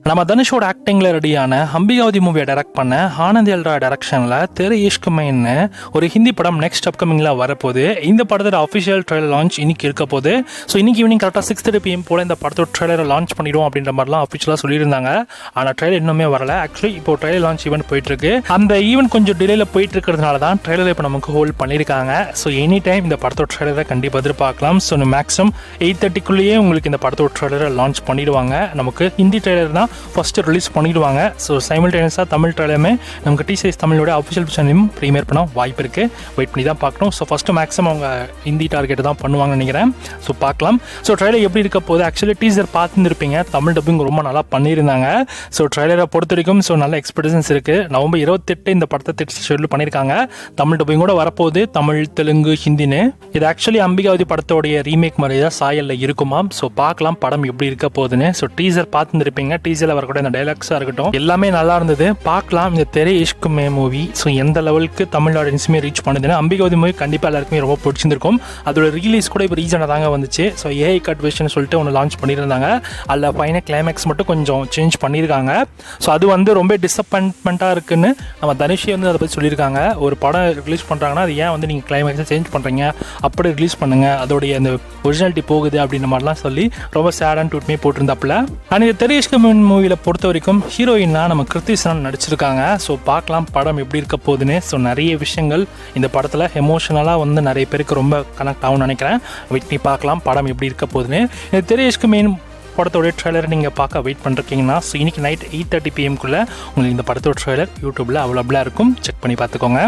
நம்ம தனுஷோட ஆக்டிங்ல ரெடியான அம்பிகாவதி மூவியை டைரக்ட் பண்ண ஆனந்த் எல்ரா டைரக்ஷன்ல தெரு இஷ்க் மைன்னு ஒரு ஹிந்தி படம் நெக்ஸ்ட் அப்கமிங்ல வரப்போகுது. இந்த படத்தோட அஃபிஷியல் ட்ரெய்லர் லான்ச் இன்னைக்கு இருக்க போகுது. ஸோ இன்னைக்கு ஈவினிங் கரெக்டாக 6:30 PM போல இந்த படத்தோட ட்ரெய்லரை லான்ச் பண்ணிடுவோம் அப்படின்ற மாதிரிலாம் அஃபிஷியலாக சொல்லியிருந்தாங்க. ஆனால் ட்ரெய்லர் இன்னுமே வரல. ஆக்சுவலி இப்போ ட்ரெய்லர் லான்ச் ஈவெண்ட் போயிட்டு இருக்கு. அந்த ஈவெண்ட் கொஞ்சம் டிலேல போயிட்டு இருக்கிறதுனால தான் ட்ரெய்லர் இப்போ நமக்கு ஹோல்ட் பண்ணியிருக்காங்க. ஸோ எனி டைம் இந்த படத்தோட ட்ரெய்லரை கண்டிப்பாக எதிர்பார்க்கலாம். ஸோ மேக்ஸிமம் 8:30க்குள்ளேயே உங்களுக்கு இந்த படத்தோட ட்ரெய்லரை லான்ச் பண்ணிடுவாங்க. நமக்கு ஹிந்தி ட்ரெய்லர் தான் ஃபர்ஸ்ட் ரிலீஸ் பண்ணிடுவாங்க. ஸோ சைமல்டேனியஸாக தமிழ் ட்ரெய்லருமே நமக்கு டி-சைஸ் தமிழோட அஃபிஷியல் சேனலையும் ப்ரீமியர் பண்ண வாய்ப்பு இருக்குது. வெயிட் பண்ணி தான் பார்க்கணும். ஸோ ஃபஸ்ட்டு மேக்ஸிமம் அவங்க ஹிந்தி டார்கெட் தான் பண்ணுவாங்கன்னு நினைக்கிறேன். ஸோ பார்க்கலாம். ஸோ ட்ரெய்லர் எப்படி இருக்க போது ஆக்சுவலி டீசர் பார்த்துருப்பீங்க. தமிழ் டப்பிங் ரொம்ப நல்லா பண்ணியிருந்தாங்க. ஸோ ட்ரெய்லரை பொறுத்த வரைக்கும் ஸோ நல்ல எக்ஸ்பெக்டேஷன்ஸ் இருக்குது. நவம்பர் 28 இந்த படத்தை ஷெட்யூல் பண்ணியிருக்காங்க. தமிழ் டப்பிங் கூட வரப்போகுது. தமிழ், தெலுங்கு, ஹிந்தின்னு. இது ஆக்சுவலி அம்பிகாவதி படத்தோடைய ரீமேக் மாதிரி தான் சாயலில் இருக்குமாம். ஸோ பார்க்கலாம் படம் எப்படி இருக்க போகுதுன்னு. ஸோ டீசர் பார்த்துருப்பீங்க. டீசரில் வரக்கூடிய இந்த டைலாக்ஸாக இருக்கட்டும் எல்லாமே நல்லா இருந்தது. பார்க்கலாம் இந்த தெரு இஷ்க் மே மூவி ஸோ எந்த லெவலுக்கு தமிழ் ஆடியன்ஸுமே ரீச் பண்ணுதுன்னு. அம்பிகாவதி மூவி கண்டிப்பாக எல்லாருக்குமே ரொம்ப பிடிச்சிருக்கும். அதோட ரிலீஸ் கூட இப்போ ரீசனாக தாங்க வந்துச்சு. ஸோ ஏஐ கட் வெர்ஷன் சொல்லிட்டு ஒன்று லான்ச் பண்ணியிருந்தாங்க. அதில் ஃபைனல் கிளைமேக்ஸ் மட்டும் கொஞ்சம் சேஞ்ச் பண்ணியிருக்காங்க. ஸோ அது ரொம்ப டிசப்பாயின்மெண்ட்டாக இருக்குன்னு நம்ம தனுஷே அதை பற்றி சொல்லியிருக்காங்க. ஒரு படம் ரிலீஸ் பண்ணுறாங்கன்னா அது ஏன் நீங்கள் கிளைமேக்ஸை சேஞ்ச் பண்ணுறீங்க, அப்படி ரிலீஸ் பண்ணுங்க, அதோடைய அந்த ஒரிஜினாலிட்டி போகுது அப்படின்ற மாதிரிலாம் சொல்லி ரொம்ப சேடான ட்வீட்மே போட்டிருந்தாப்புல. ஆனால் இந்த தெரு இஷ்க் மே மூவியில் பொறுத்த வரைக்கும் ஹீரோயினா நம்ம கிருத்தி சனன் நடிச்சிருக்காங்க. ஸோ பார்க்கலாம் படம் எப்படி இருக்க போகுதுன்னு. ஸோ நிறைய விஷயங்கள் இந்த படத்தில் எமோஷனலாக நிறைய பேருக்கு ரொம்ப கனெக்ட் ஆகும்னு நினைக்கிறேன். வெயிட் பண்ணி பார்க்கலாம் படம் எப்படி இருக்க போகுதுன்னு. இந்த தெரு இஷ்க் மே படத்தோட ட்ரெய்லர் நீங்கள் பார்க்க வெயிட் பண்ணிருக்கீங்கன்னா ஸோ இன்றைக்கி நைட் 8:30 PM உங்களுக்கு இந்த படத்தோட ட்ரெய்லர் யூடியூப்பில் அவைலபிளாக இருக்கும். செக் பண்ணி பார்த்துக்கோங்க.